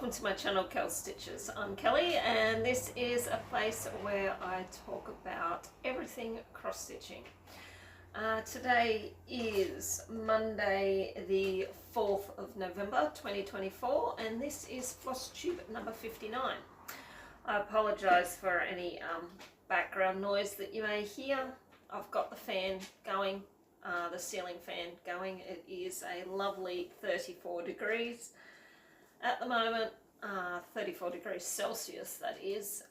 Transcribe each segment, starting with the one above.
welcome to my channel, Kel Stitches. I'm Kelly, and this is a place where I talk about everything cross stitching. Today is Monday the 4th of November 2024, and this is Flosstube number 59. I apologise for any background noise that you may hear. I've got the fan going, the ceiling fan going. It is a lovely 34 degrees at the moment, 34 degrees Celsius that is,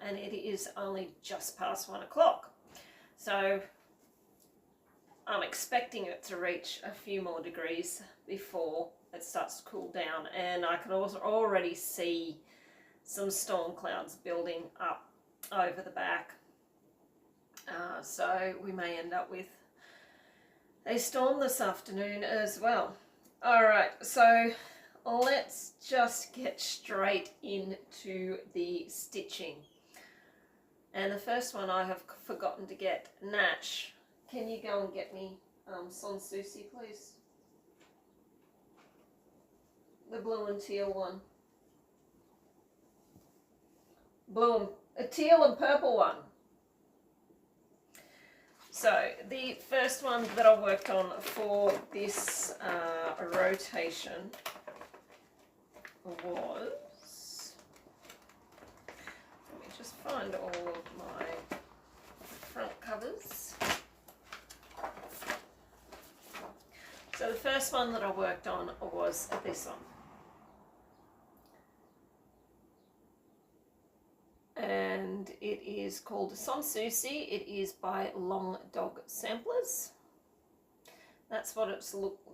and it is only just past 1 o'clock. So I'm expecting it to reach a few more degrees before it starts to cool down, and I can also already see some storm clouds building up over the back. So we may end up with a storm this afternoon as well. Alright, so let's just get straight into the stitching. And the first one I have forgotten to get. Nash, can you go and get me Sans Souci, please? The blue and teal one. Teal and purple one. So the first one that I worked on for this rotation was, let me just find all of my front covers. So the first one that I worked on was this one. And it is called Sans Souci. It is by Long Dog Samplers. That's what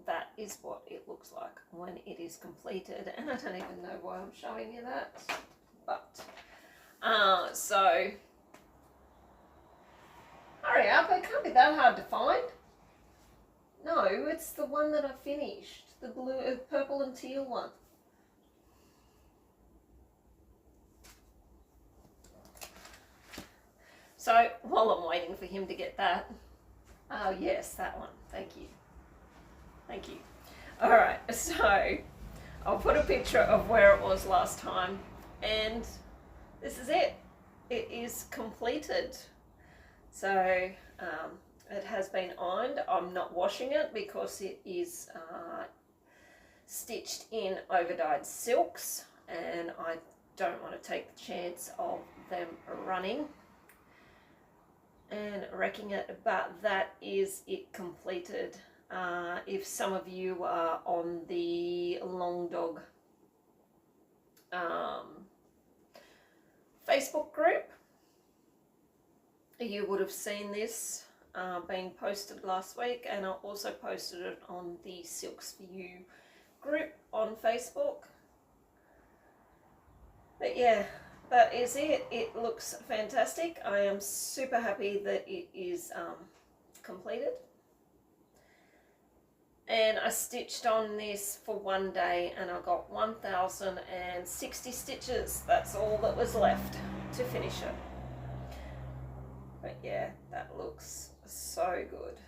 that is what it looks like when it is completed. And I don't even know why I'm showing you that. But so hurry up, it can't be that hard to find. No, it's the one that I finished. The blue, purple and teal one. So while I'm waiting for him to get that, oh yes, that one, thank you. Thank you. All right, so I'll put a picture of where it was last time, and this is it. It is completed. So it has been ironed. I'm not washing it because it is stitched in overdyed silks, and I don't want to take the chance of them running and wrecking it, but that is it completed. If some of you are on the Long Dog Facebook group, you would have seen this being posted last week, and I also posted it on the Silks for You group on Facebook. But yeah, that is it. It looks fantastic. I am super happy that it is completed. And I stitched on this for one day, and I got 1,060 stitches. That's all that was left to finish it. But yeah, that looks so good.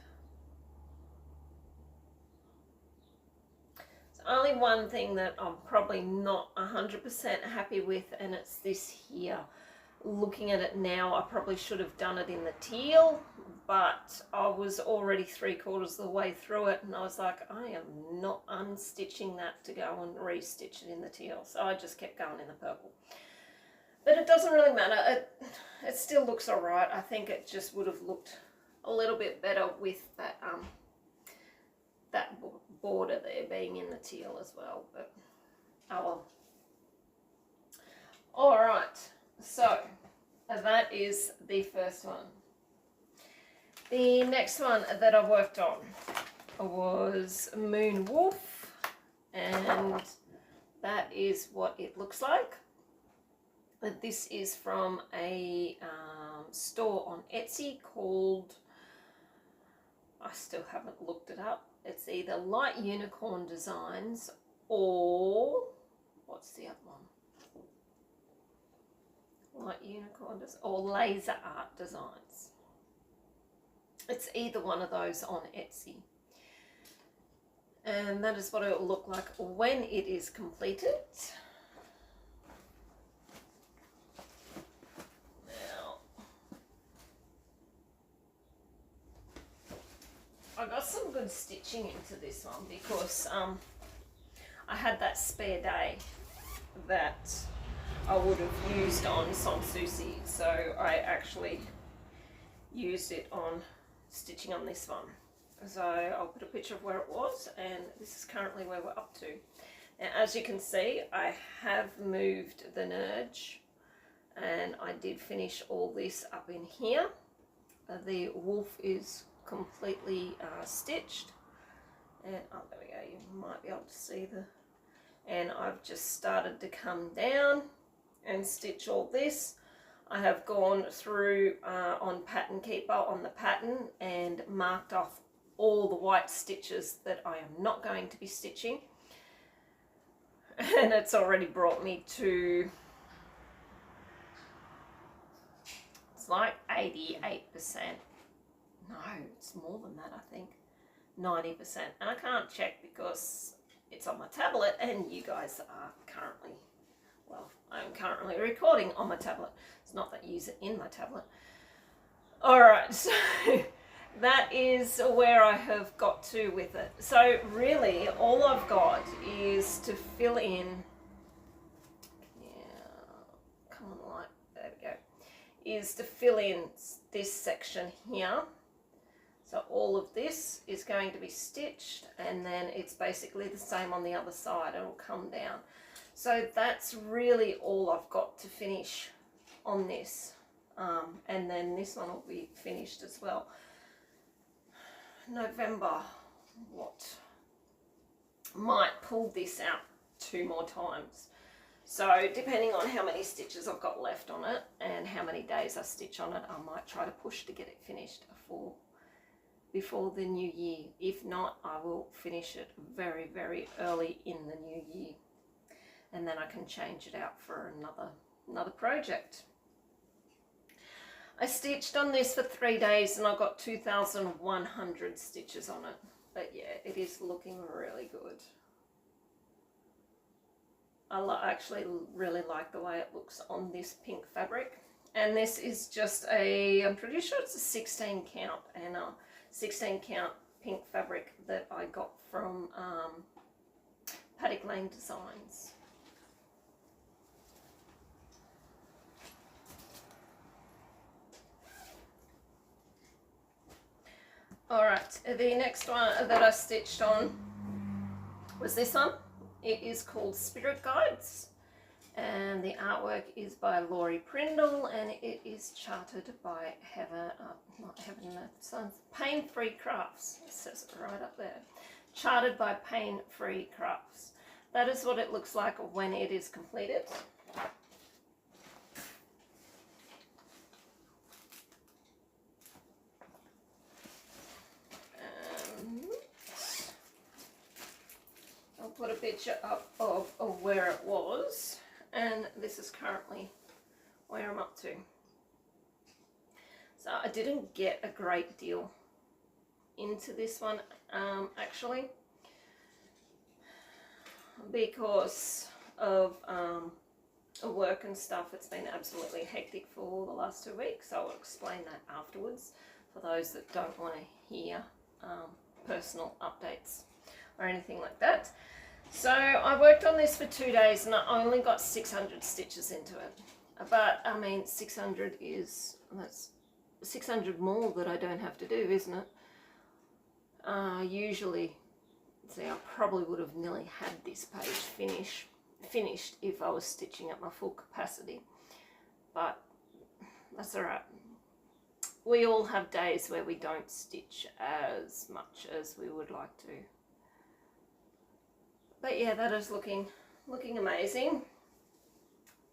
Only one thing that I'm probably not 100% happy with, and it's this here. Looking at it now, I probably should have done it in the teal, but I was already 3/4 of the way through it, and I was like, I am not unstitching that to go and re-stitch it in the teal. So I just kept going in the purple. But it doesn't really matter. It still looks all right. I think it just would have looked a little bit better with that that border there being in the teal as well, but oh well. All right, so that is the first one. The next one that I worked on was Moon Wolf, and that is what it looks like. This is from a store on Etsy called, I still haven't looked it up. It's either Light Unicorn Designs or, what's the other one? Light Unicorn or Laser Art Designs. It's either one of those on Etsy. And that is what it will look like when it is completed. got some good stitching into this one because I had that spare day that I would have used on Sans Souci, so I actually used it on stitching on this one. So I'll put a picture of where it was, and this is currently where we're up to. Now, as you can see, I have moved the nudge, and I did finish all this up in here. The wolf is completely stitched, and oh, there we go, you might be able to see the, and I've just started to come down and stitch all this. I have gone through on Pattern Keeper on the pattern and marked off all the white stitches that I am not going to be stitching, and it's already brought me to, it's like 88%. No, it's more than that, I think. 90%. And I can't check because it's on my tablet and you guys are currently, well, I'm currently recording on my tablet. It's not that you use it in my tablet. Alright, so that is where I have got to with it. So really, all I've got is to fill in, come on light, there we go, is to fill in this section here. So all of this is going to be stitched, and then it's basically the same on the other side. It'll come down. So that's really all I've got to finish on this. And then this one will be finished as well. November, what? Might pull this out 2 more times. So depending on how many stitches I've got left on it and how many days I stitch on it, I might try to push to get it finished before the new year. If not, I will finish it very, very early in the new year, and then I can change it out for another project. I stitched on this for 3 days and I got 2,100 stitches on it. But yeah, it is looking really good. I actually really like the way it looks on this pink fabric. And this is just I'm pretty sure it's a 16 count, and 16 count pink fabric that I got from Paddock Lane Designs. Alright, the next one that I stitched on was this one. It is called Spirit Guides, and the artwork is by Laurie Prindle, and it is charted by Pain Free Crafts. It says it right up there. Charted by Pain Free Crafts. That is what it looks like when it is completed. I'll put a picture up of where it was, and this is currently where I'm up to. So I didn't get a great deal into this one actually, because of work and stuff. It's been absolutely hectic for the last 2 weeks, so I'll explain that afterwards for those that don't want to hear personal updates or anything like that. So I worked on this for 2 days and I only got 600 stitches into it. But I mean, 600 that's 600 more that I don't have to do, isn't it? Usually, see, I probably would have nearly had this page finished if I was stitching at my full capacity. But that's alright. We all have days where we don't stitch as much as we would like to. But yeah, that is looking amazing.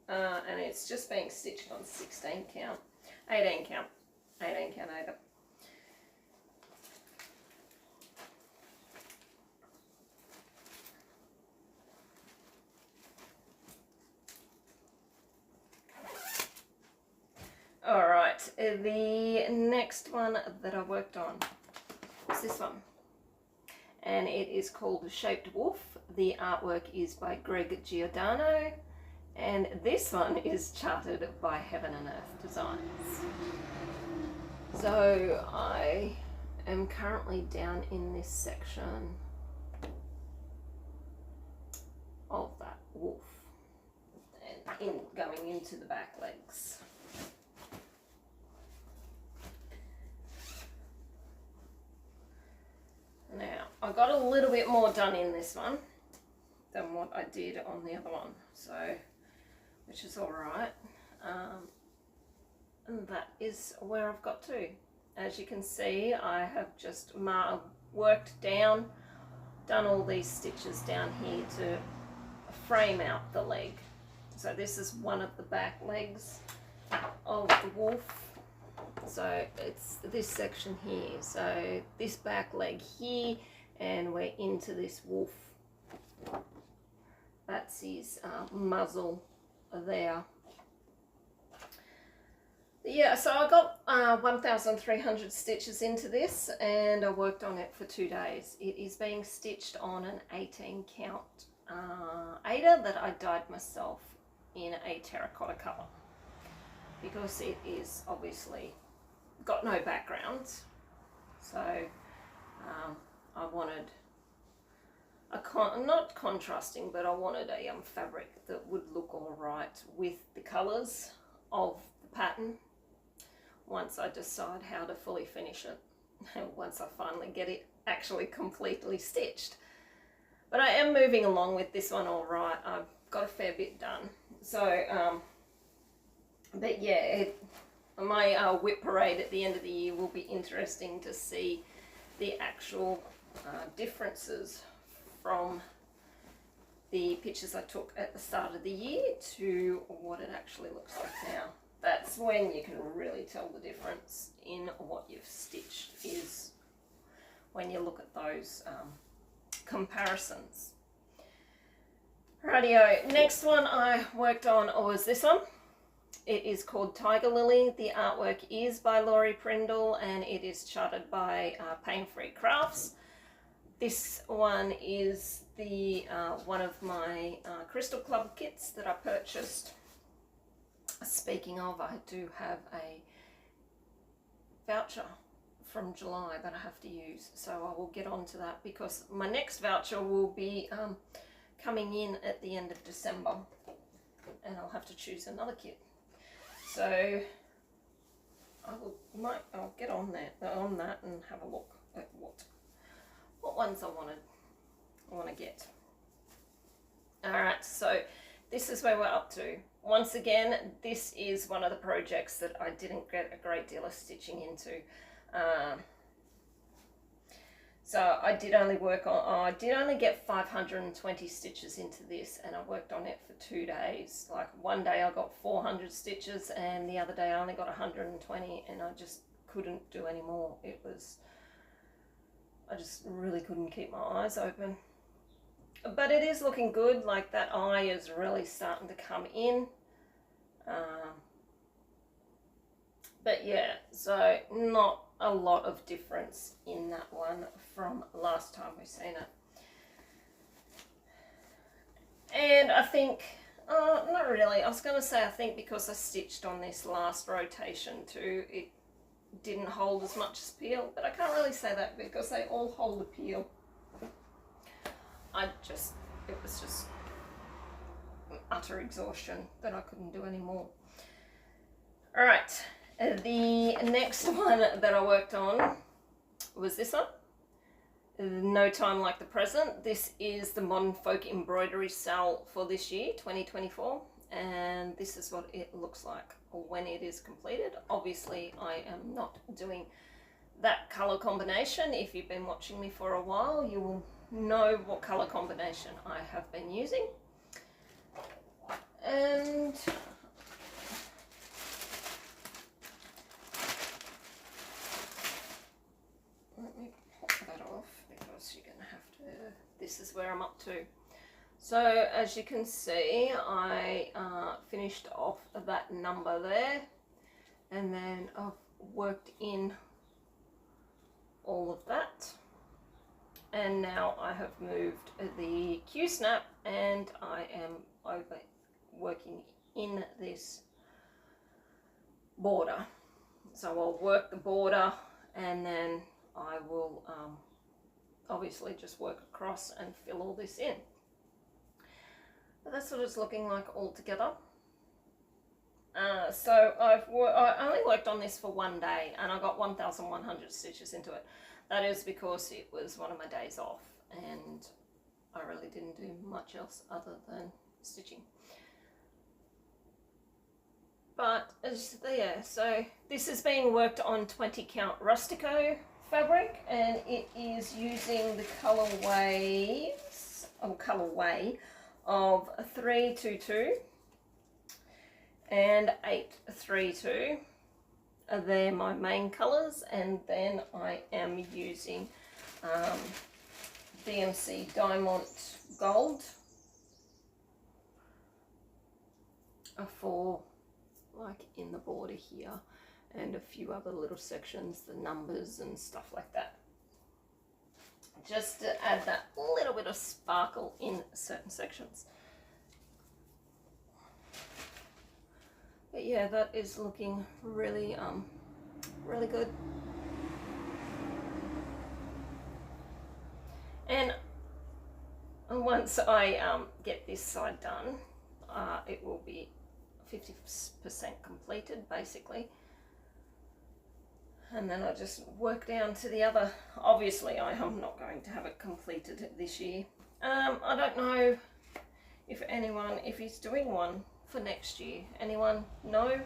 And it's just being stitched on 16 count, 18 count over. Alright, the next one that I worked on is this one. And it is called The Shaped Wolf. The artwork is by Greg Giordano. And this one is charted by Heaven and Earth Designs. So I am currently down in this section of that wolf and going into the back legs. Now, I got a little bit more done in this one than what I did on the other one, so, which is all right. And that is where I've got to. As you can see, I have just worked down, done all these stitches down here to frame out the leg. So this is one of the back legs of the wolf. So it's this section here. So this back leg here, and we're into this wolf. That's his muzzle there. Yeah, so I got 1,300 stitches into this, and I worked on it for 2 days. It is being stitched on an 18 count Aida that I dyed myself in a terracotta colour, because it is obviously got no background. So I wanted not contrasting, but I wanted a fabric that would look all right with the colours of the pattern once I decide how to fully finish it, once I finally get it actually completely stitched. But I am moving along with this one all right. I've got a fair bit done. So, but yeah, my whip parade at the end of the year will be interesting to see the actual differences from the pictures I took at the start of the year to what it actually looks like now. That's when you can really tell the difference in what you've stitched, is when you look at those comparisons. Rightio, next one I worked on was this one. It is called Tiger Lily. The artwork is by Laurie Prindle, and it is charted by Pain Free Crafts. This one is the one of my Crystal Club kits that I purchased. Speaking of, I do have a voucher from July that I have to use, so I will get on to that, because my next voucher will be coming in at the end of December, and I'll have to choose another kit. So I'll get on that and have a look at what ones I want to get. All right, so this is where we're up to. Once again, this is one of the projects that I didn't get a great deal of stitching into. So I did only get 520 stitches into this, and I worked on it for 2 days. Like one day I got 400 stitches, and the other day I only got 120, and I just couldn't do any more. I just really couldn't keep my eyes open. But it is looking good. Like that eye is really starting to come in. But yeah, so not a lot of difference in that one from last time we've seen it. And I think, not really, I was going to say I think because I stitched on this last rotation too, it didn't hold as much as peel, but I can't really say that because they all hold the peel. It was just utter exhaustion that I couldn't do any more. All right, the next one that I worked on was this one, No Time Like the Present. This is the Modern Folk Embroidery sale for this year, 2024, and this is what it looks like when it is completed. Obviously, I am not doing that color combination. If you've been watching me for a while, you will know what color combination I have been using. And let me pop that off, because you're gonna have to, this is where I'm up to. So as you can see, I finished off that number there, and then I've worked in all of that. And now I have moved the Q-snap, and I am working in this border. So I'll work the border, and then I will obviously just work across and fill all this in. But that's what it's looking like all together. So I only worked on this for one day and I got 1,100 stitches into it. That is because it was one of my days off and I really didn't do much else other than stitching. But yeah, so this is being worked on 20 count Rustico fabric, and it is using the colorway of 322 and 832. They're my main colors, and then I am using DMC Diamond Gold for like in the border here, and a few other little sections, the numbers and stuff like that, just to add that little bit of sparkle in certain sections. But yeah, that is looking really really good. And once I get this side done, it will be 50% completed basically, and then I just work down to the other. Obviously I am not going to have it completed this year. I don't know if he's doing one for next year. Anyone know?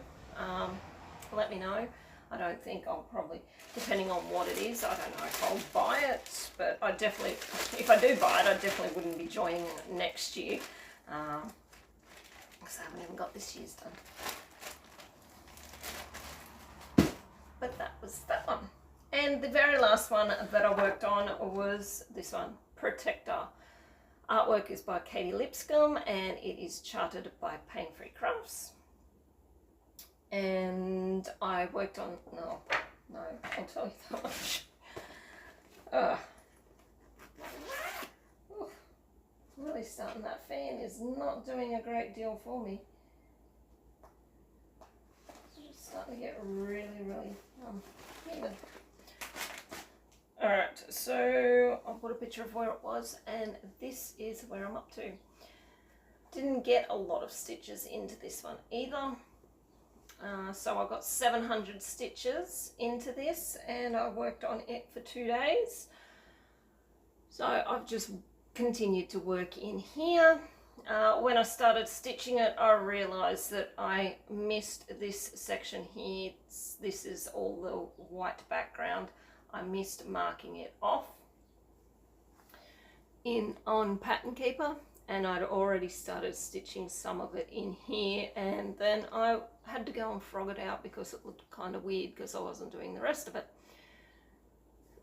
Let me know. I don't think I'll probably, depending on what it is, I don't know if I'll buy it, but I definitely, if I do buy it, I definitely wouldn't be joining next year. Because I haven't even got this year's done. But that was that one. And the very last one that I worked on was this one, Protector. Artwork is by Katie Lipscomb and it is charted by Pain Free Crafts. And I worked on, no, I'll tell you that much. Really starting, that fan is not doing a great deal for me. It's just starting to get really humid. Alright, so I'll put a picture of where it was, and this is where I'm up to. Didn't get a lot of stitches into this one either. So I got 700 stitches into this and I worked on it for 2 days. So I've just continued to work in here. When I started stitching it, I realized that I missed this section here. This is all the white background. I missed marking it off on Pattern Keeper, and I'd already started stitching some of it in here, and then I had to go and frog it out because it looked kind of weird because I wasn't doing the rest of it.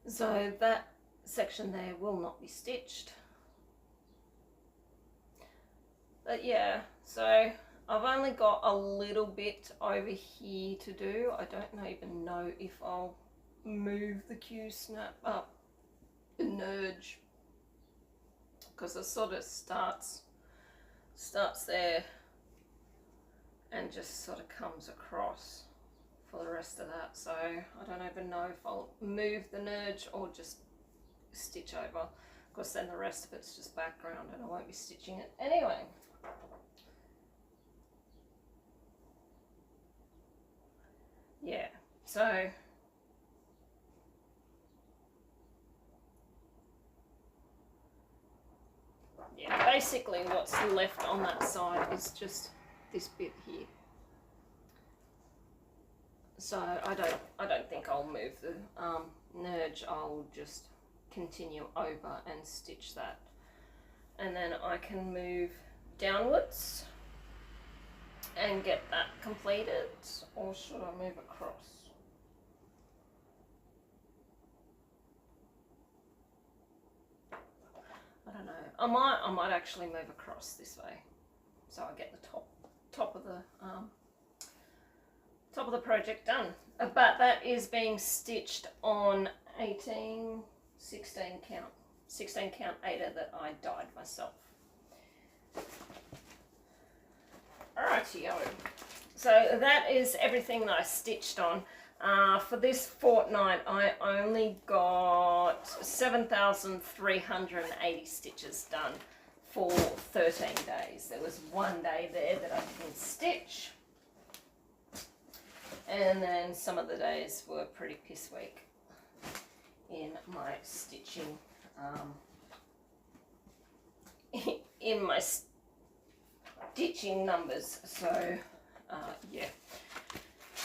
So that section there will not be stitched. But yeah, so I've only got a little bit over here to do. I don't even know if I'll move the Q snap up the nudge, because it sort of starts there and just sort of comes across for the rest of that. So I don't even know if I'll move the nudge or just stitch over, because then the rest of it's just background and I won't be stitching it anyway. Yeah, so yeah, basically what's left on that side is just this bit here. So I don't think I'll move the nudge. I'll just continue over and stitch that, and then I can move downwards and get that completed. Or should I move across? I don't know. I might actually move across this way, so I get the top of the project done. But that is being stitched on 16 count Ada that I dyed myself. Alrighty-o. So that is everything that I stitched on. For this fortnight, I only got 7,380 stitches done for 13 days. There was one day there that I didn't stitch. And then some of the days were pretty piss weak in my stitching, in my stitching numbers. So, yeah.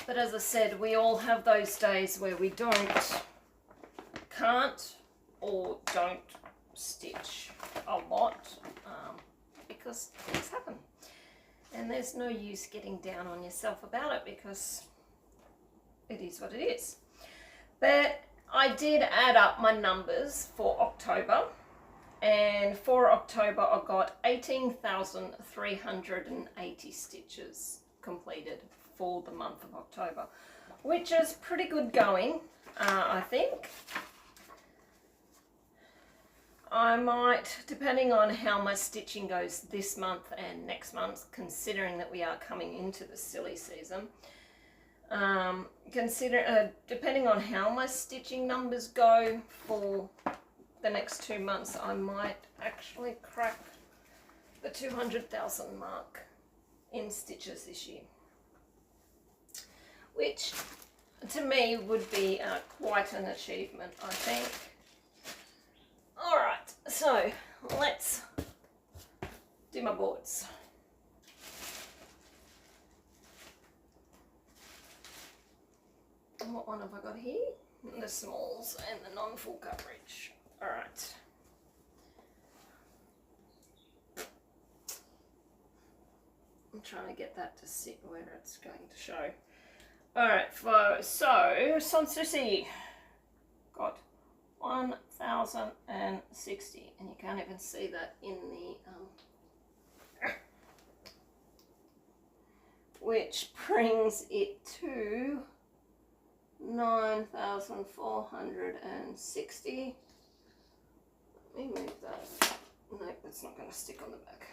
But as I said, we all have those days where we can't or don't stitch a lot, because things happen. And there's no use getting down on yourself about it, because it is what it is. But I did add up my numbers for October, and for October I got 18,380 stitches completed for the month of October, which is pretty good going, I think. I might, depending on how my stitching goes this month and next month, considering that we are coming into the silly season, depending on how my stitching numbers go for the next 2 months, I might actually crack the 200,000 mark in stitches this year, which to me would be quite an achievement, I think. Alright, so let's do my boards. What one have I got here? The smalls and the non-full coverage. Alright. I'm trying to get that to sit where it's going to show. Alright, so Sans Souci got 1,060, and you can't even see that in the which brings it to 9,460. Let me move that. Nope, that's not going to stick on the back.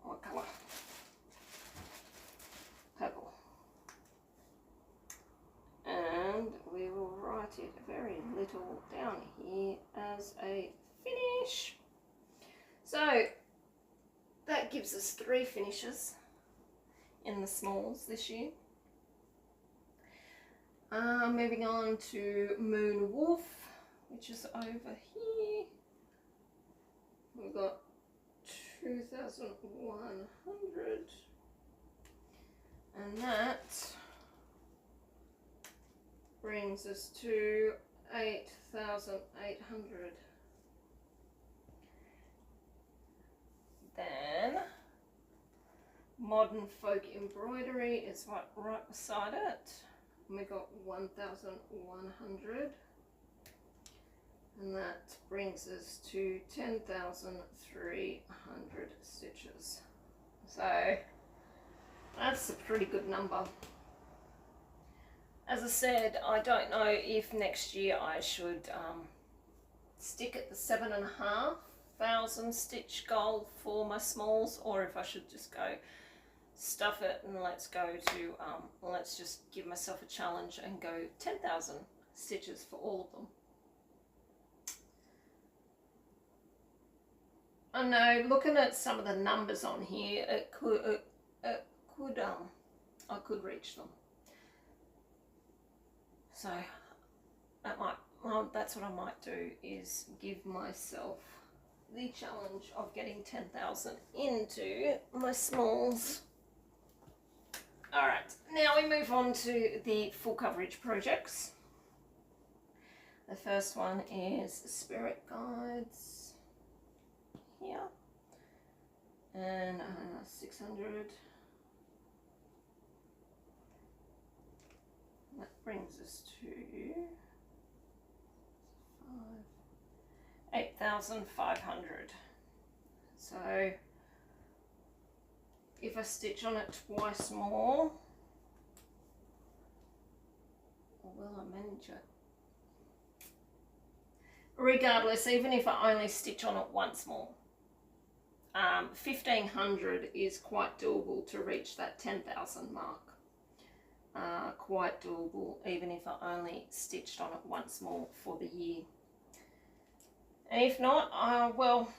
What colour? Purple. And we will write it very little down here as a finish. So that gives us 3 finishes in the smalls this year. Moving on to Moon Wolf, which is over here. We've got 2,100, and that brings us to 8,800. Then Modern Folk Embroidery is right beside it. And we got 1,100, and that brings us to 10,300 stitches. So that's a pretty good number. As I said, I don't know if next year I should stick at the 7,500 stitch goal for my smalls, or if I should just go stuff it and let's just give myself a challenge and go 10,000 stitches for all of them. I know, looking at some of the numbers on here, I could reach them. So that's what I might do, is give myself the challenge of getting 10,000 into my smalls. Alright, now we move on to the full coverage projects. The first one is Spirit Guides here, and 600. That brings us to 8,500. So if I stitch on it twice more, or will I manage it? Regardless, even if I only stitch on it once more, 1,500 is quite doable to reach that 10,000 mark. quite doable, even if I only stitched on it once more for the year. And if not, well,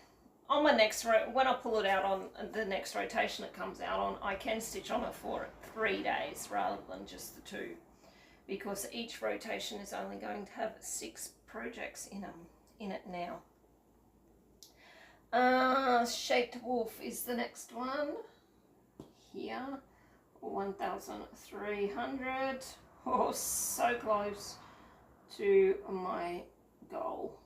on my next when I pull it out on the next rotation it comes out on, I can stitch on it for 3 days rather than just the 2, because each rotation is only going to have 6 projects in it now. Shaped wolf is the next one here, 1,300. Oh, so close to my goal.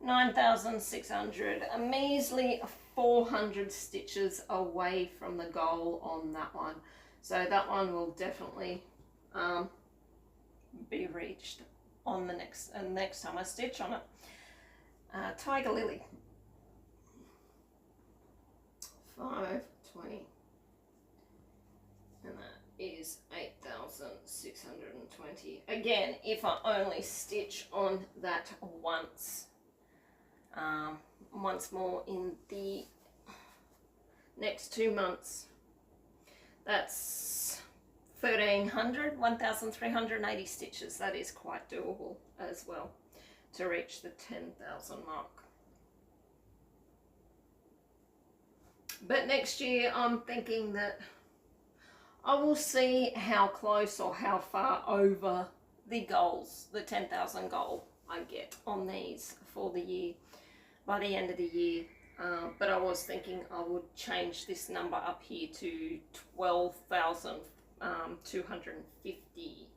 9,600, a measly 400 stitches away from the goal on that one. So that one will definitely be reached on the next time I stitch on it. Tiger lily, 520, and that is 8,620. Again, if I only stitch on that once more in the next 2 months, that's 1,380 stitches. That is quite doable as well to reach the 10,000 mark. But next year I'm thinking that I will see how close or how far over the goals, the 10,000 goal I get on these for the year by the end of the year. But I was thinking I would change this number up here to 12,250.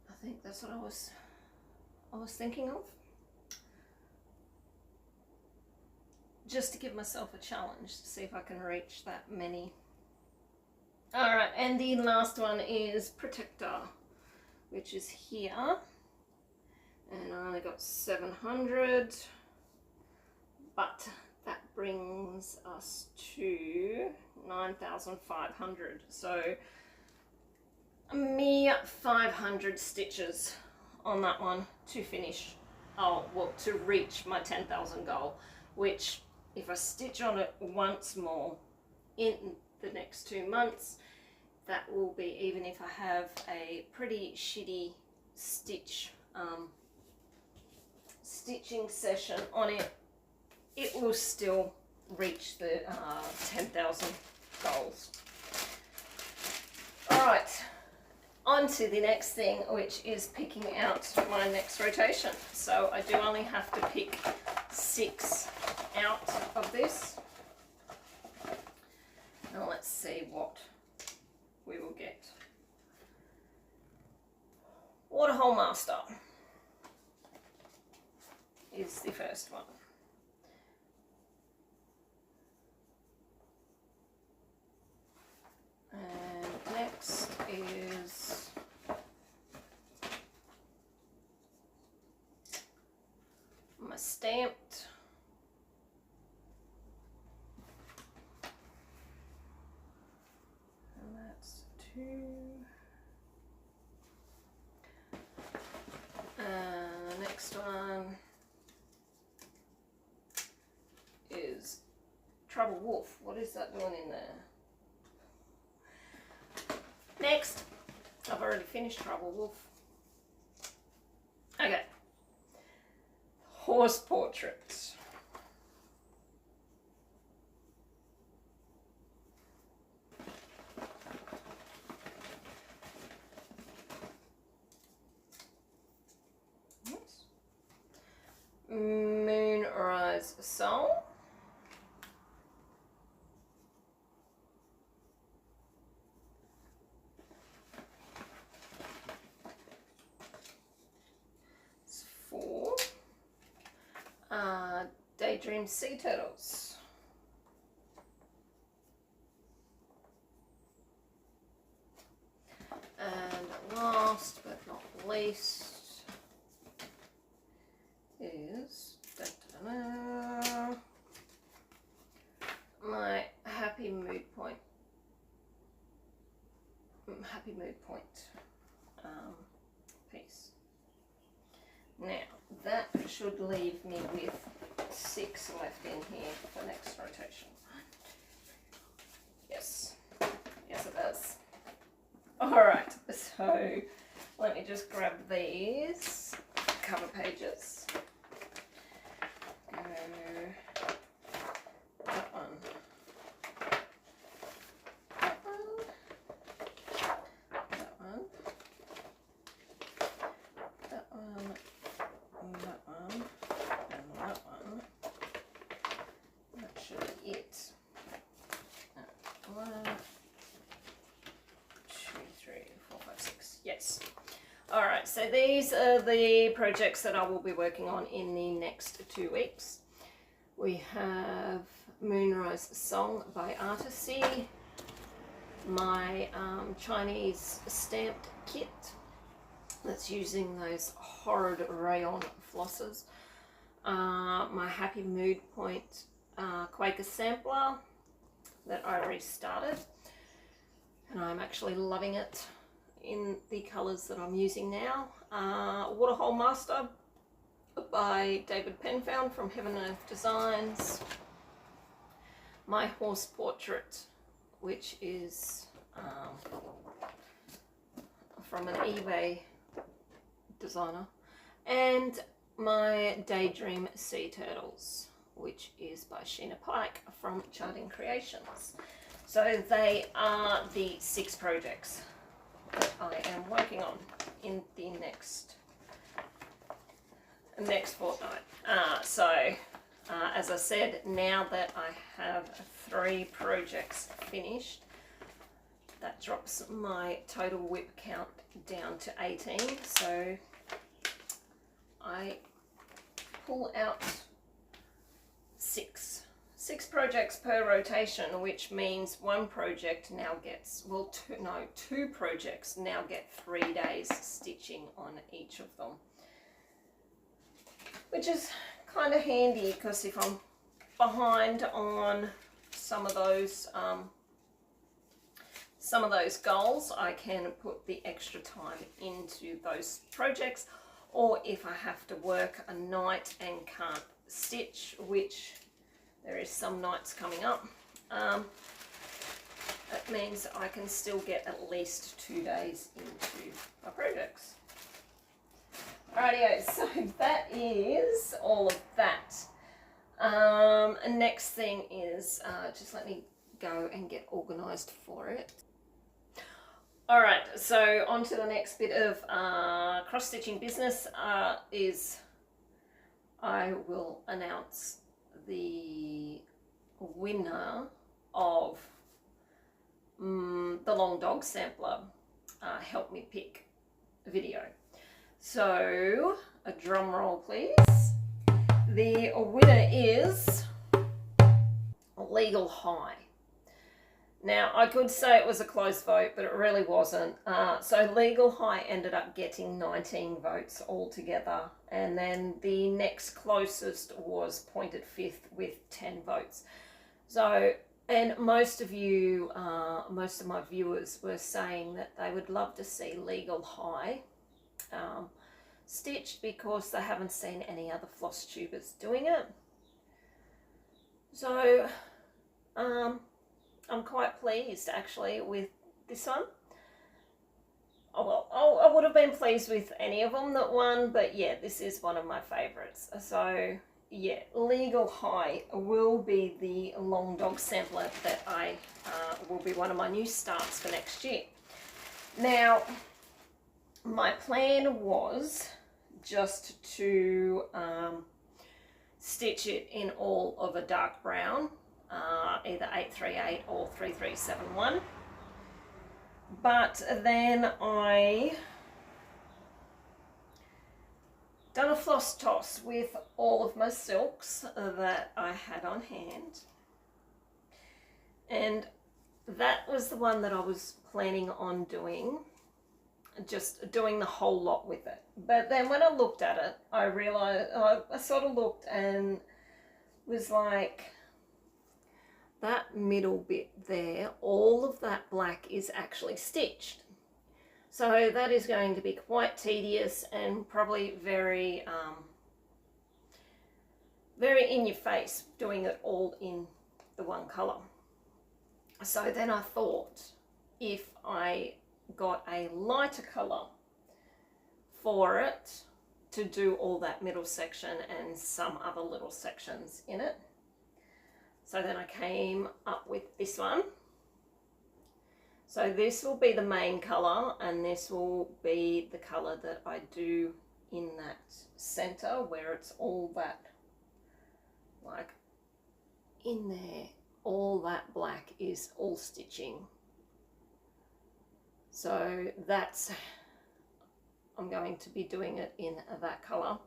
I think that's what I was thinking of. Just to give myself a challenge to see if I can reach that many. Alright, and the last one is Protector, which is here. And I only got 700, but that brings us to 9,500. So a mere 500 stitches on that one to finish, to reach my 10,000 goal, which if I stitch on it once more in the next 2 months, that will be, even if I have a pretty shitty stitching session on it, it will still reach the 10,000 goals. Alright, on to the next thing, which is picking out my next rotation. So I do only have to pick 6 out of this. Now let's see what we will get. Waterhole Master is the first one. And next is my stamped. And that's 2. Next one is Trouble Wolf. What is that doing in there? Next, I've already finished Trouble Wolf. Okay. Horse portraits. Moonrise Soul. It's 4. Daydream Sea Turtles. And last but not least is my Happy Mood Point piece. Now that should leave me with 6 left in here for next rotation. Yes, it does. Alright, so let me just grab these cover pages. Go that one. That one. That one. That one. And that one. And that one. That should be it. 1, 2, 3, 4, 5, 6. Yes. Alright, so these are the projects that I will be working on in the next 2 weeks. We have Moonrise Song by Artisy, my Chinese stamped kit that's using those horrid rayon flosses, my Happy Mood Point Quaker sampler that I restarted, and I'm actually loving it in the colours that I'm using now. Waterhole Master by David Penfound from Heaven and Earth Designs. My Horse Portrait, which is from an eBay designer. And my Daydream Sea Turtles, which is by Sheena Pike from Charting Creations. So they are the 6 projects that I am working on in the next fortnight. As I said, now that I have 3 projects finished, that drops my total whip count down to 18. So I pull out 6 projects per rotation, which means 1 project now gets, well, 2 projects now get 3 days stitching on each of them, which is kind of handy because if I'm behind on some of those goals, I can put the extra time into those projects. Or if I have to work a night and can't stitch, which there is some nights coming up, that means I can still get at least 2 days into my projects. Rightio, so that is all of that. Next thing is, just let me go and get organised for it. Alright, so on to the next bit of cross-stitching business is I will announce the winner of the Long Dog Sampler Help Me Pick video. So, a drum roll please. The winner is Legal High. Now, I could say it was a close vote, but it really wasn't. So Legal High ended up getting 19 votes altogether, and then the next closest was pointed 5th with 10 votes. So, and most of you, most of my viewers were saying that they would love to see Legal High stitched because they haven't seen any other floss tubers doing it. So, I'm quite pleased actually with this one. Oh, well, I would have been pleased with any of them that won, but yeah, this is one of my favourites. So yeah, Legal High will be the Long Dog Sampler that I will be one of my new starts for next year. Now, my plan was just to stitch it in all of a dark brown, either 838 or 3371, but then I done a floss toss with all of my silks that I had on hand, and that was the one that I was planning on doing, just doing the whole lot with it. But then when I looked at it, I realized, I sort of looked and was like, that middle bit there, all of that black is actually stitched. So that is going to be quite tedious and probably very, very in your face, doing it all in the one colour. So then I thought, if I got a lighter colour for it to do all that middle section and some other little sections in it. So then I came up with this one. So this will be the main colour, and this will be the colour that I do in that centre where it's all that, like in there, all that black is all stitching. So that's, I'm going to be doing it in that colour,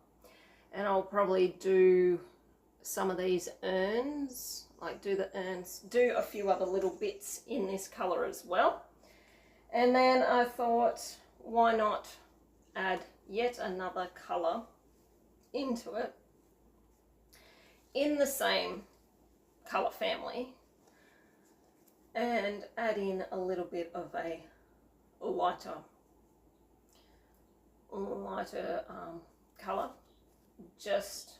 and I'll probably do some of these urns, like do the urns, do a few other little bits in this colour as well. And then I thought, why not add yet another colour into it in the same colour family, and add in a little bit of a lighter colour, just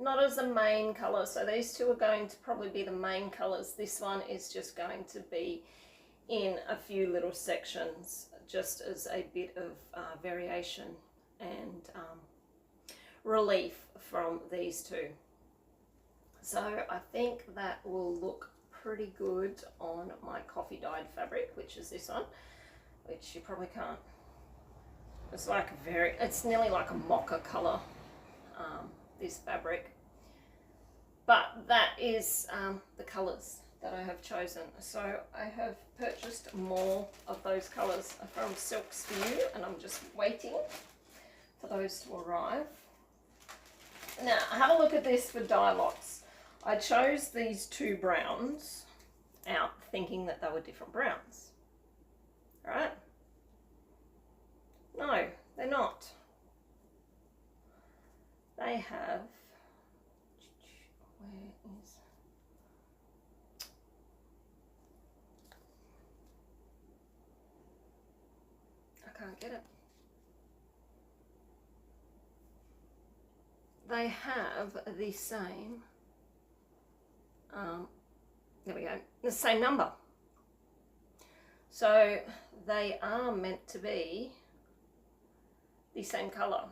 not as the main colour. So these two are going to probably be the main colours. This one is just going to be in a few little sections, just as a bit of variation and relief from these two. So I think that will look pretty good on my coffee dyed fabric, which is this one, which you probably can't. It's like it's nearly like a mocha colour, this fabric. But that is the colours that I have chosen. So I have purchased more of those colours from Silks For You, and I'm just waiting for those to arrive. Now, have a look at this for dye lots. I chose these two browns out thinking that they were different browns. Right? No, they're not. They have, where is, I can't get it. They have the same, there we go, the same number. So they are meant to be the same colour,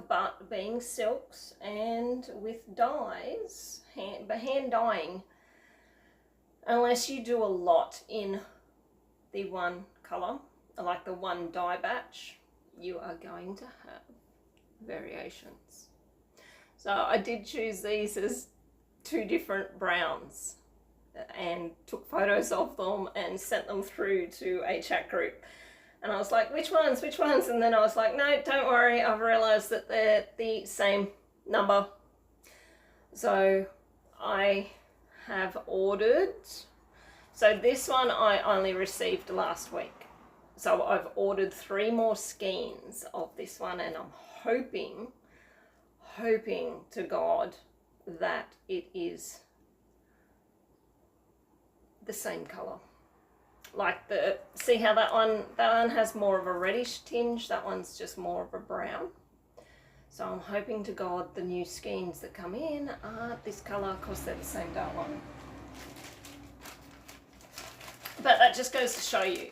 but being silks and with dyes, hand dyeing, unless you do a lot in the one colour, like the one dye batch, you are going to have variations. So I did choose these as two different browns and took photos of them and sent them through to a chat group. And I was like, which ones? And then I was like, no, don't worry, I've realised that they're the same number. So I have ordered, so this one I only received last week. So I've ordered 3 more skeins of this one, and I'm hoping to God that it is the same colour. Like see how that one has more of a reddish tinge, that one's just more of a brown. So I'm hoping to God the new skeins that come in are this colour, because they're the same dye line. But that just goes to show you,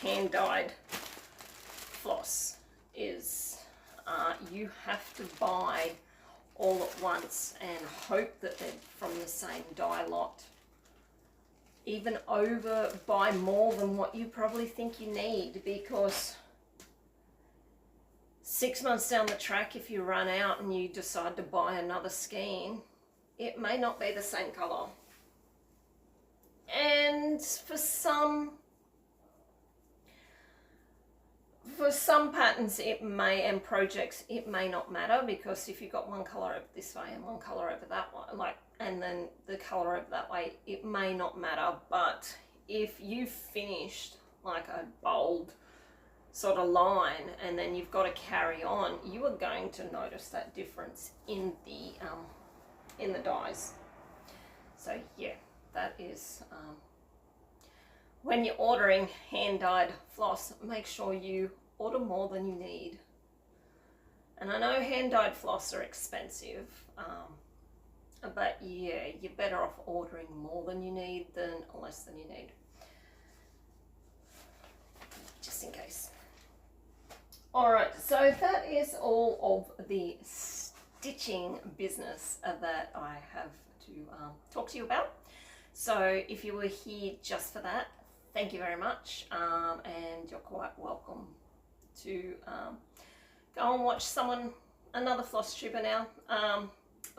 hand dyed floss is, you have to buy all at once and hope that they're from the same dye lot. Even buy more than what you probably think you need, because 6 months down the track, if you run out and you decide to buy another skein, it may not be the same colour. And for some patterns it may, and projects, it may not matter, because if you've got one colour over this way and one colour over that one, like, and then the colour over that way, it may not matter. But if you've finished like a bold sort of line and then you've got to carry on, you are going to notice that difference in the dyes. So yeah, that is, when you're ordering hand dyed floss, make sure you order more than you need. And I know hand dyed floss are expensive, but yeah, you're better off ordering more than you need than less than you need. just in case. Alright, so that is all of the stitching business that I have to talk to you about. So if you were here just for that, thank you very much, and you're quite welcome to go and watch another Flosstuber now.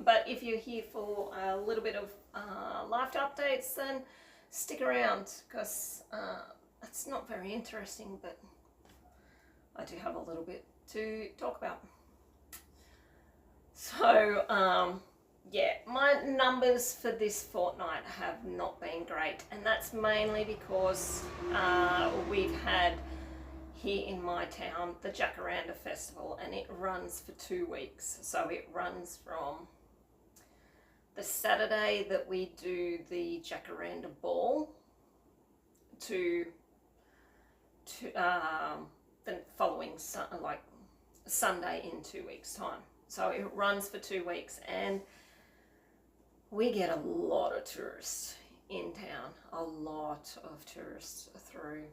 But if you're here for a little bit of life updates, then stick around, because it's not very interesting, but I do have a little bit to talk about. So yeah, my numbers for this fortnight have not been great, and that's mainly because we've had here in my town the Jacaranda Festival, and it runs for 2 weeks. So it runs from the Saturday that we do the Jacaranda Ball to the following Sunday in 2 weeks' time. So it runs for 2 weeks, and we get a lot of tourists in town, a lot of tourists through,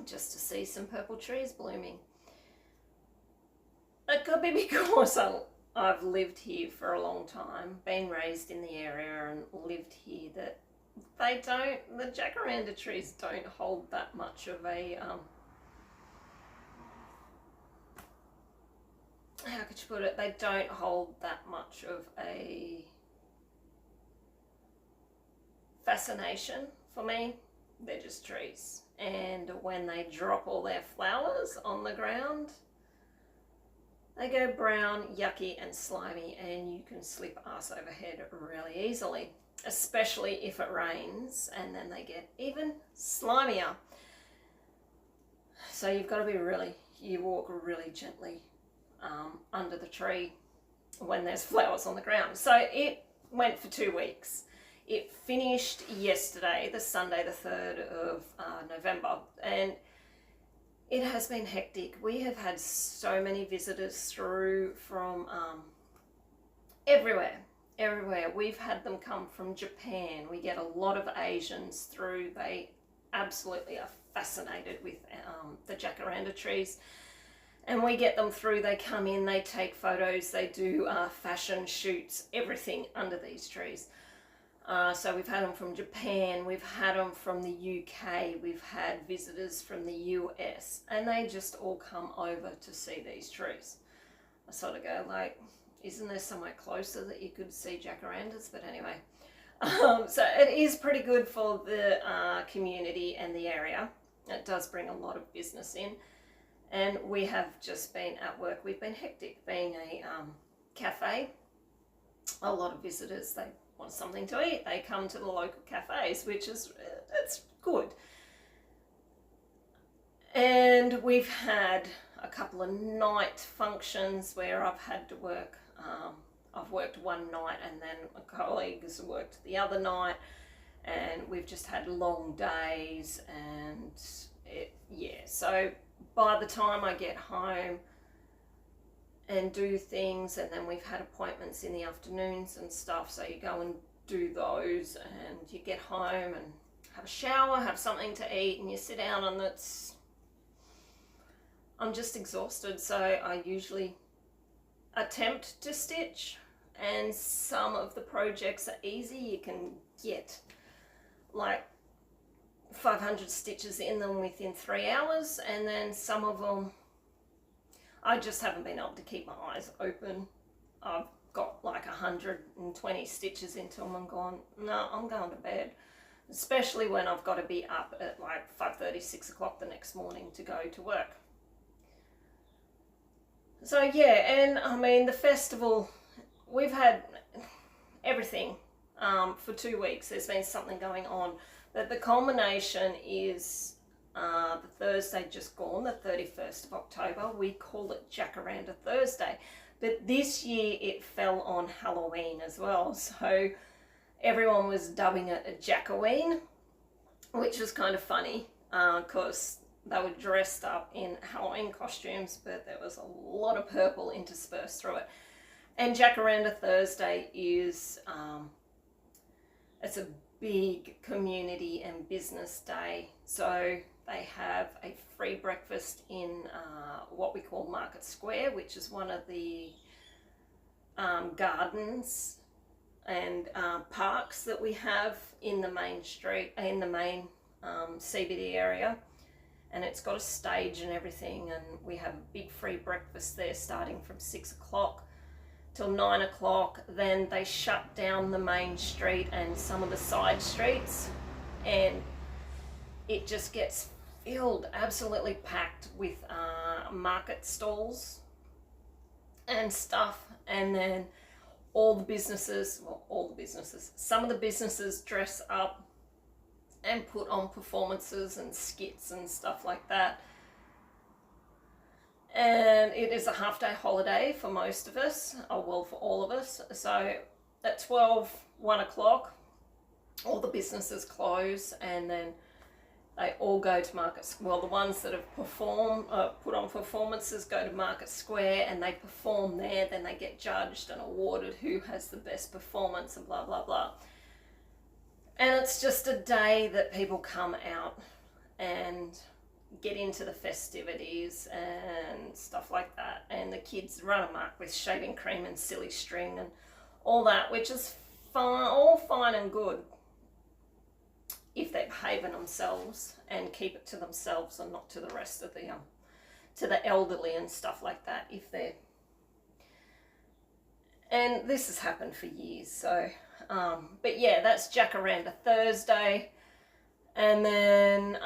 just to see some purple trees blooming. It could be because I've lived here for a long time, been raised in the area and lived here, that the Jacaranda trees don't hold that much of a, how could you put it, they don't hold that much of a fascination for me. They're just trees, and when they drop all their flowers on the ground, they go brown, yucky and slimy, and you can slip ass over head really easily, especially if it rains, and then they get even slimier. So you've got to be you walk really gently under the tree when there's flowers on the ground. So it went for 2 weeks. It finished yesterday, the Sunday the 3rd of November, and it has been hectic. We have had so many visitors through from everywhere. We've had them come from Japan. We get a lot of Asians through. They absolutely are fascinated with the Jacaranda trees. And we get them through, they come in, they take photos, they do fashion shoots, everything under these trees. So we've had them from Japan, we've had them from the UK, we've had visitors from the US, and they just all come over to see these trees. I sort of go like, isn't there somewhere closer that you could see jacarandas? But anyway, so it is pretty good for the community and the area. It does bring a lot of business in. And we have just been at work, we've been hectic. Being a cafe, a lot of visitors, they want something to eat, they come to the local cafes, which is, it's good. And we've had a couple of night functions where I've had to work. I've worked one night, and then a colleague has worked the other night, and we've just had long days, and so by the time I get home and do things, and then we've had appointments in the afternoons and stuff, so you go and do those, and you get home and have a shower, have something to eat, and you sit down, and I'm just exhausted. So I usually attempt to stitch, and some of the projects are easy. You can get like 500 stitches in them within 3 hours, and then some of them I just haven't been able to keep my eyes open. I've got like 120 stitches into them and gone, no, I'm going to bed, especially when I've got to be up at like 5:30, 6 o'clock the next morning to go to work. So yeah, and I mean the festival, we've had everything for 2 weeks. There's been something going on. But the culmination is the Thursday just gone, the 31st of October. We call it Jacaranda Thursday. But this year it fell on Halloween as well. So everyone was dubbing it a Jackoween, which was kind of funny because they were dressed up in Halloween costumes, but there was a lot of purple interspersed through it. And Jacaranda Thursday is, it's a big community and business day. So they have a free breakfast in what we call Market Square, which is one of the gardens and parks that we have in the main street, in the main CBD area. And it's got a stage and everything, and we have a big free breakfast there starting from 6 o'clock till 9 o'clock. Then they shut down the main street and some of the side streets, and it just gets filled, absolutely packed with market stalls and stuff. And then some of the businesses dress up and put on performances and skits and stuff like that. And it is a half-day holiday for most of us, for all of us. So at 1 o'clock, all the businesses close, and then they all go to Market. Well, the ones that have put on performances go to Market Square, and they perform there. Then they get judged and awarded who has the best performance, and blah blah blah. And it's just a day that people come out and get into the festivities and stuff like that. And the kids run amok with shaving cream and silly string and all that, which is all fine and good if they're behaving themselves and keep it to themselves and not to the rest of the to the elderly and stuff like that. And this has happened for years. So but yeah, that's Jacaranda Thursday. And then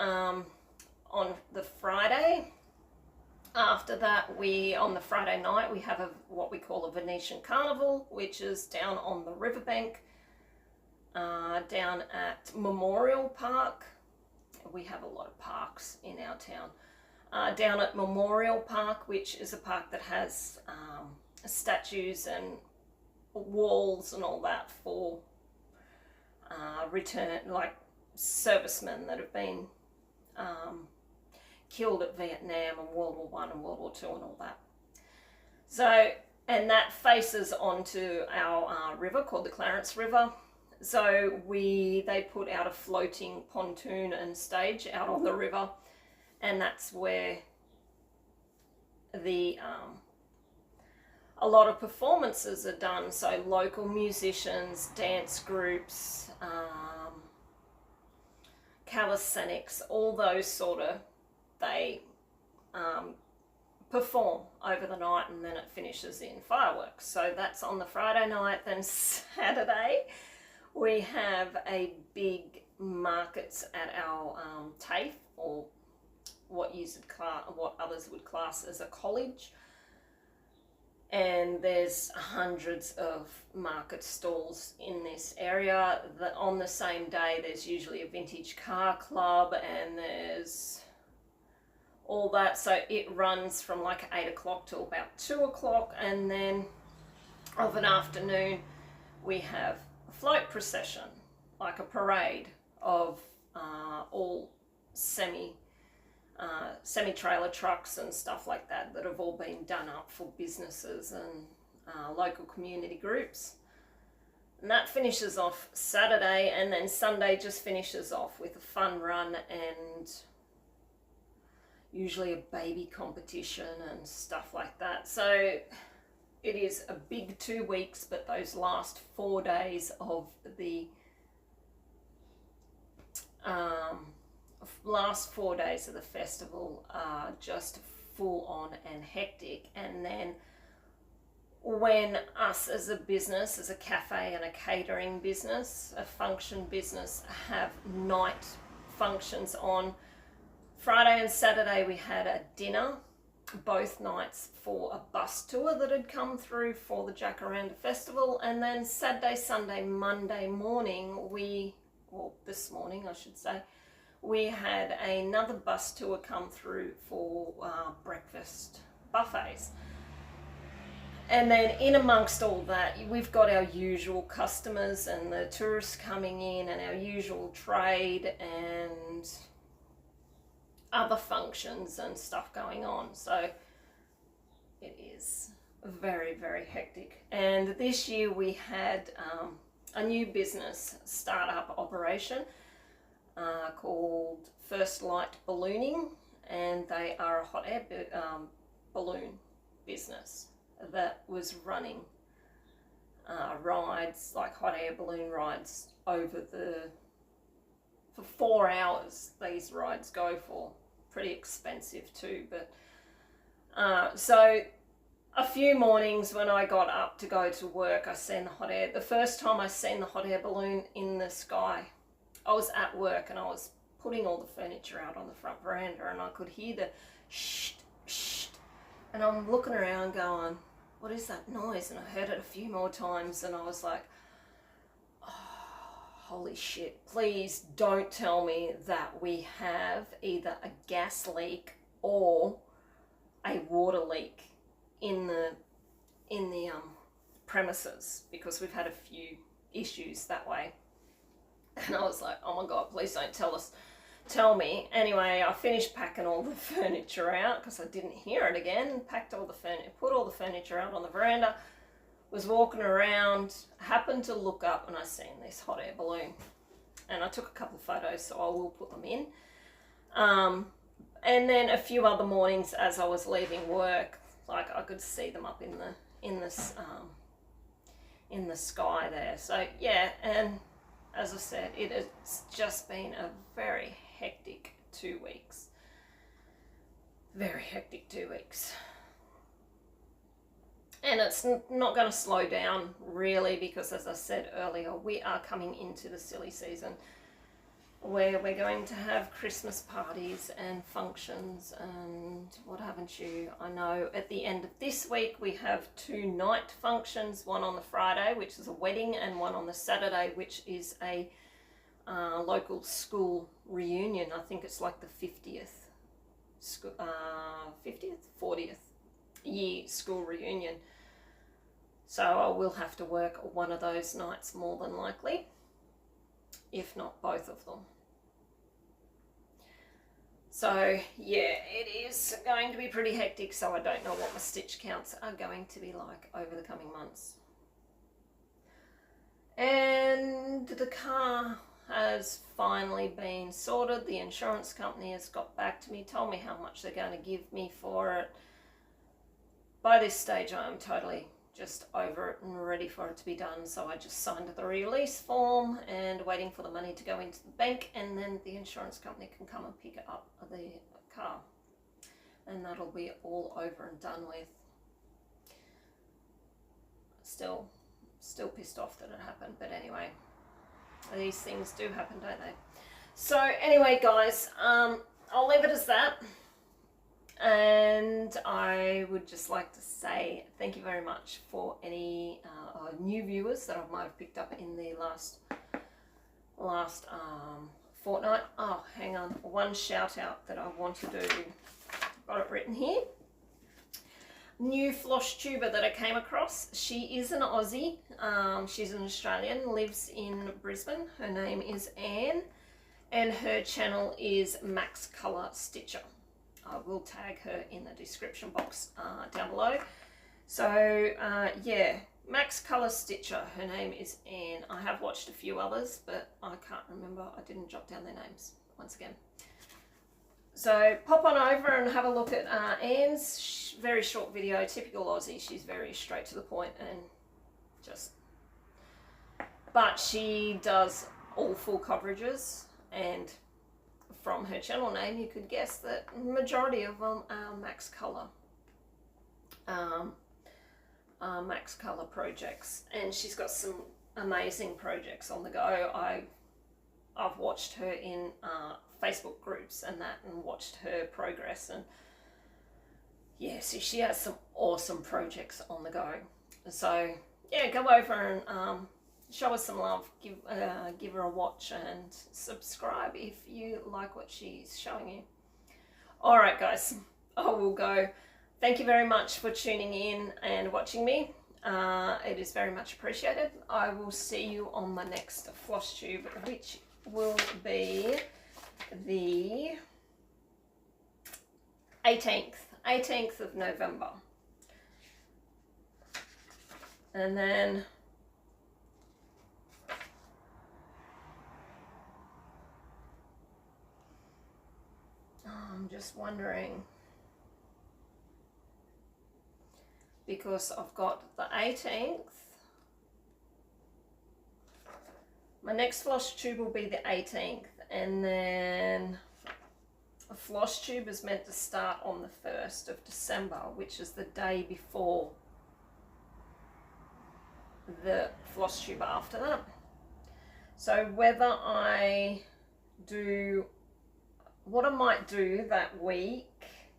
on the Friday after that, on the Friday night, we have what we call a Venetian Carnival, which is down on the riverbank, down at Memorial Park. We have a lot of parks in our town. Down at Memorial Park, which is a park that has statues and walls and all that for servicemen that have been killed at Vietnam and World War I and World War II and all that. So, and that faces onto our river called the Clarence River. So they put out a floating pontoon and stage out on the river, and that's where a lot of performances are done. So local musicians, dance groups, calisthenics, all those they perform over the night, and then it finishes in fireworks. So that's on the Friday night. Then Saturday we have a big markets at our TAFE, or what others would class as a college. And there's hundreds of market stalls in this area. On the same day, there's usually a vintage car club, and there's all that. So it runs from like 8 o'clock till about 2 o'clock. And then of an afternoon, we have a float procession, like a parade of all semi-trailer trucks and stuff like that have all been done up for businesses and local community groups. And that finishes off Saturday, and then Sunday just finishes off with a fun run and usually a baby competition and stuff like that. So it is a big 2 weeks, but those last 4 days of the festival are just full on and hectic. And then when us as a business, as a cafe and a catering business, a function business, have night functions on Friday and Saturday, we had a dinner both nights for a bus tour that had come through for the Jacaranda Festival. And then Saturday, Sunday, Monday morning, this morning I should say, we had another bus tour come through for breakfast buffets. And then in amongst all that, we've got our usual customers and the tourists coming in, and our usual trade and other functions and stuff going on. So it is very, very hectic. And this year we had a new business startup operation called First Light Ballooning, and they are a hot air balloon business that was running rides, like hot air balloon rides, for 4 hours. These rides go for pretty expensive too, but so a few mornings when I got up to go to work, I seen the hot air. The first time I seen the hot air balloon in the sky, I was at work and I was putting all the furniture out on the front veranda, and I could hear the shh, shh, and I'm looking around going, what is that noise? And I heard it a few more times, and I was like, oh, holy shit, please don't tell me that we have either a gas leak or a water leak in the premises, because we've had a few issues that way. And I was like, oh my God, please don't tell me. Anyway, I finished packing all the furniture out because I didn't hear it again. Packed all the furniture, put all the furniture out on the veranda, was walking around, happened to look up, and I seen this hot air balloon. And I took a couple of photos, so I will put them in. And then a few other mornings as I was leaving work, like I could see them up in the sky there. So yeah, and as I said, it has just been a very hectic 2 weeks. Very hectic 2 weeks. And it's not going to slow down really, because as I said earlier, we are coming into the silly season where we're going to have Christmas parties and functions and what haven't you. I know at the end of this week we have 2 night functions, one on the Friday, which is a wedding, and one on the Saturday, which is a local school reunion. I think it's like the 40th year school reunion. So I will have to work one of those nights more than likely, if not both of them. So yeah, it is going to be pretty hectic, so I don't know what my stitch counts are going to be like over the coming months. And the car has finally been sorted. The insurance company has got back to me, told me how much they're going to give me for it. By this stage I am totally just over it and ready for it to be done, so I just signed the release form and waiting for the money to go into the bank, and then the insurance company can come and pick up the car, and that'll be all over and done with. Still pissed off that it happened, but anyway, these things do happen, don't they? So anyway guys, I'll leave it as that. And I would just like to say thank you very much for any new viewers that I might have picked up in the last fortnight. Oh, hang on. One shout out that I want to do. Got it written here. New Flosstuber that I came across. She is an Aussie. She's an Australian, lives in Brisbane. Her name is Anne, and her channel is Max Colour Stitcher. I will tag her in the description box down below. So yeah, Max Colour Stitcher, her name is Anne. I have watched a few others, but I can't remember. I didn't jot down their names once again. So pop on over and have a look at Anne's very short video, typical Aussie. She's very straight to the point and just, but she does all full coverages, and from her channel name you could guess that majority of them are Max Colour projects, and she's got some amazing projects on the go. I've watched her in Facebook groups and that, and watched her progress, and yeah, so she has some awesome projects on the go. So yeah, go over and show us some love, give her a watch, and subscribe if you like what she's showing you. Alright guys, I will go. Thank you very much for tuning in and watching me. It is very much appreciated. I will see you on my next Flosstube, which will be the 18th of November. And then just wondering, because I've got the 18th, my next floss tube will be the 18th, and then a floss tube is meant to start on the 1st of December, which is the day before the floss tube after that. So whether I do, what I might do that week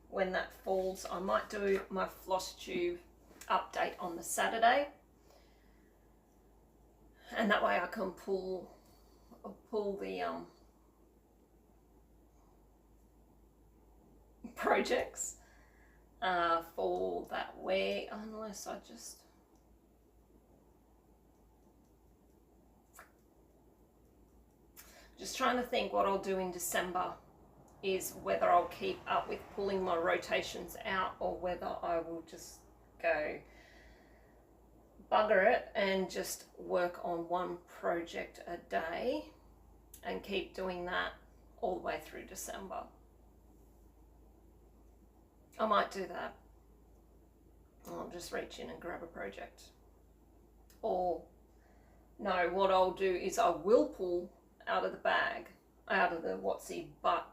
when that falls, I might do my floss tube update on the Saturday, and that way I can pull the projects for that week, unless I just trying to think what I'll do in December is whether I'll keep up with pulling my rotations out or whether I will just go bugger it and just work on one project a day and keep doing that all the way through December. I might do that. I'll just reach in and grab a project. Or no, what I'll do is I will pull out of the bag, out of the Watsy, but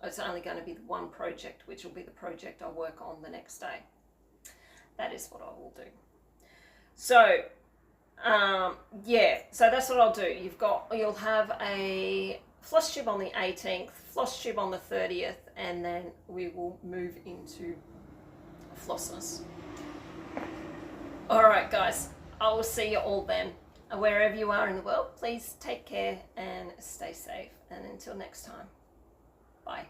it's only going to be the one project, which will be the project I work on the next day. That is what I will do. So, yeah, so that's what I'll do. You'll have a floss tube on the 18th, floss tube on the 30th, and then we will move into Flossmas. All right, guys, I will see you all then. Wherever you are in the world, please take care and stay safe. And until next time, bye.